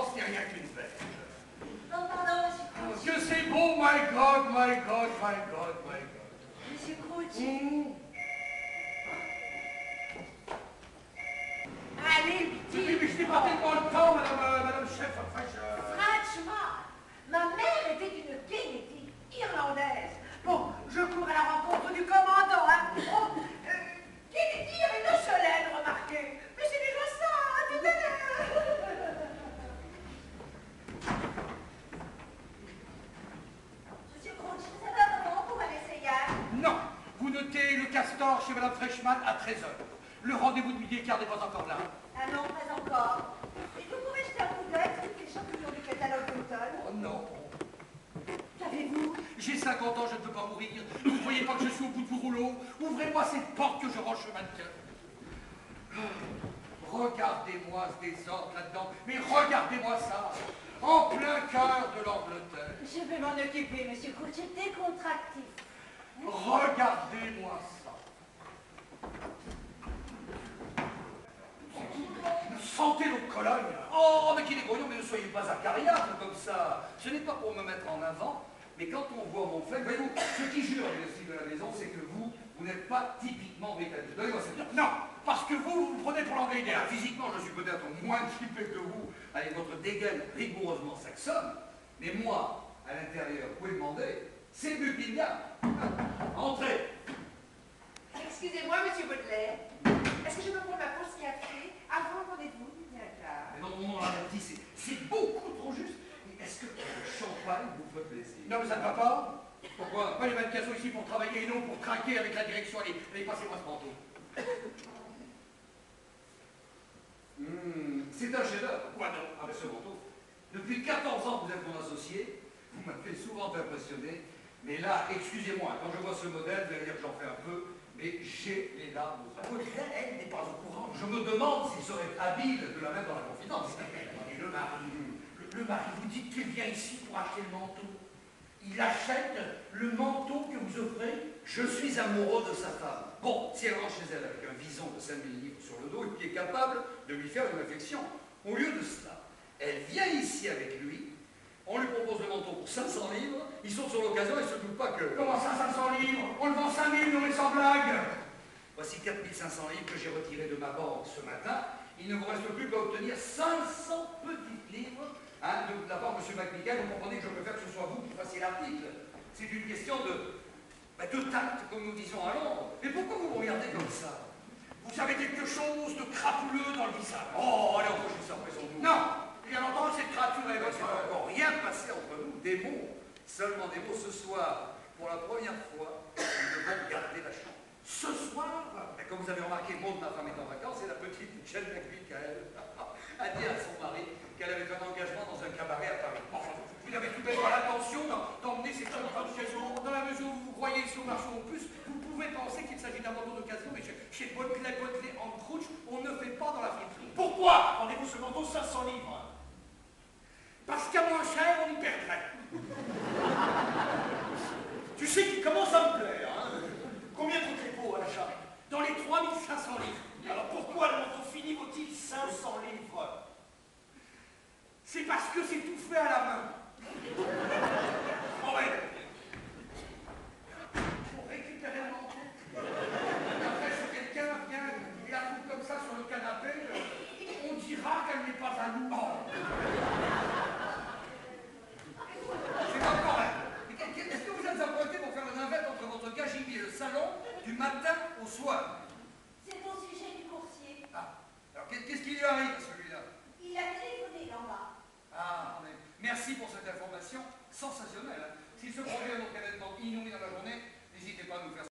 France n'est rien qu'une verge. Non, pardon, Monsieur Crouch. Que c'est beau, my God, my God, my God, my God. Monsieur Crouch. Allez, vite. Mais je n'ai pas tellement le temps, madame chef, Franchement, ma mère était une Kennedy irlandaise. Bon, je cours à la rencontre du commandant, hein. Oh, Kennedy avait de Solène, remarquez. Mais c'est déjà ça, hein, tout à l'heure. Monsieur Crouch, vous avez un moment pour aller essayer? Non, vous notez le castor chez madame Freshman à 13h. Le rendez-vous de midi et quart n'est pas encore là. Ah non, pas encore. Et vous pouvez jeter un coup d'œil sur toutes les champignons du catalogue d'automne. Oh non. Qu'avez-vous? J'ai 50 ans, je ne peux pas mourir. Vous ne voyez pas que je suis au bout du rouleau? Ouvrez-moi cette porte que je range ce mannequin. Regardez-moi ce désordre là-dedans. Mais regardez-moi ça. En plein cœur de l'Angleterre. Je vais m'en occuper, Monsieur Crouch. C'est décontractif. Regardez-moi ça. Sentez l'eau de Cologne. Oh, mais qu'il est grognon, mais ne soyez pas acariâtre comme ça. Ce n'est pas pour me mettre en avant, mais quand on voit mon fait, voyez-vous, ce qui jure les style de la maison, c'est que vous n'êtes pas typiquement britannique. Donnez-moi cette carte. Non, parce que vous me prenez pour l'anglais idéal. Physiquement, je suis peut-être moins typé que vous, avec votre dégaine rigoureusement saxonne, mais moi, à l'intérieur, vous pouvez demander, c'est Buckingham. Entrez. Excusez-moi, Monsieur Baudelaire. Est-ce que je peux prendre ma pause café avant le rendez-vous du directeur? Mais non, la petite, c'est beaucoup trop juste. Mais est-ce que le champagne vous fait plaisir? Non, mais ça ne va pas. Pourquoi? Pas les mannequins sont ici pour travailler et non pour craquer avec la direction. Allez, passez-moi ce manteau. C'est un chef-d'œuvre. Quoi donc? Ah ben ce manteau. Depuis 14 ans que vous êtes mon associé, vous m'avez souvent impressionné. Mais là, excusez-moi, quand je vois ce modèle, vous allez dire que j'en fais un peu, mais j'ai les larmes aux yeux. Elle n'est pas au courant. Je me demande s'il serait habile de la mettre dans la confidence. Et le mari, vous dites qu'il vient ici pour acheter le manteau. Il achète le manteau que vous offrez. Je suis amoureux de sa femme. Bon, si elle rentre chez elle avec un vison de 5000 livres sur le dos et qui est capable de lui faire une réflexion, au lieu de cela, elle vient ici avec lui, on lui propose le manteau pour 500 livres, ils sont sur l'occasion et ne se doute pas que... Comment ça, 500 livres? On le vend 5000, non mais sans blague. Voici 4500 livres que j'ai retirés de ma banque ce matin. Il ne vous reste plus qu'à obtenir 500 petites livres de la part de M. McMichael. Vous comprenez que je préfère que ce soit vous qui fassiez l'article. C'est une question de tact, comme nous disons à Londres. Mais pourquoi vous me regardez comme ça? Vous avez quelque chose de crapuleux dans le visage. Oh, allez, encochez ça, présentons-nous. Non, il y a longtemps que cette créature est Il votre... ne va encore rien passé entre nous, des mots. Seulement des mots ce soir. Pour la première fois, nous devons garder la chambre. Ce soir, Et comme vous avez remarqué, Maud, ma femme, est en vacances, et la petite Jane McMichael a dit à son mari qu'elle avait un engagement dans un cabaret à Paris. enfin, vous avez tout de même pas l'intention d'emmener cette jeune femme chez vous. Dans la mesure où vous croyez sur le marché en plus, vous pouvez penser qu'il s'agit d'un manteau d'occasion, mais chez Baudelaire en Crouch, on ne fait pas dans la friterie. Pourquoi vendez-vous ce manteau 500 livres? Parce qu'à moins cher, on y perdrait. Tu sais qu'il commence à me plaire, hein? Combien coûte les pots à l'achat? Dans les 3500 livres. Alors pourquoi le manteau fini vaut-il 500 livres? C'est parce que c'est tout fait à la main. Oh ouais. Pour récupérer le manteau. Après, si quelqu'un vient et la trouve comme ça sur le canapé, on dira qu'elle n'est pas à nous. Oh. C'est pas correct. Est-ce que vous êtes appointé pour faire le navette entre votre cagibi et le salon du matin au soir? C'est au sujet du coursier. Ah, alors qu'est-ce qui lui arrive à celui-là? Il a téléphoné en bas. Ah, mais merci pour cette information sensationnelle. S'il se produit un autre événement inouï dans la journée, n'hésitez pas à nous faire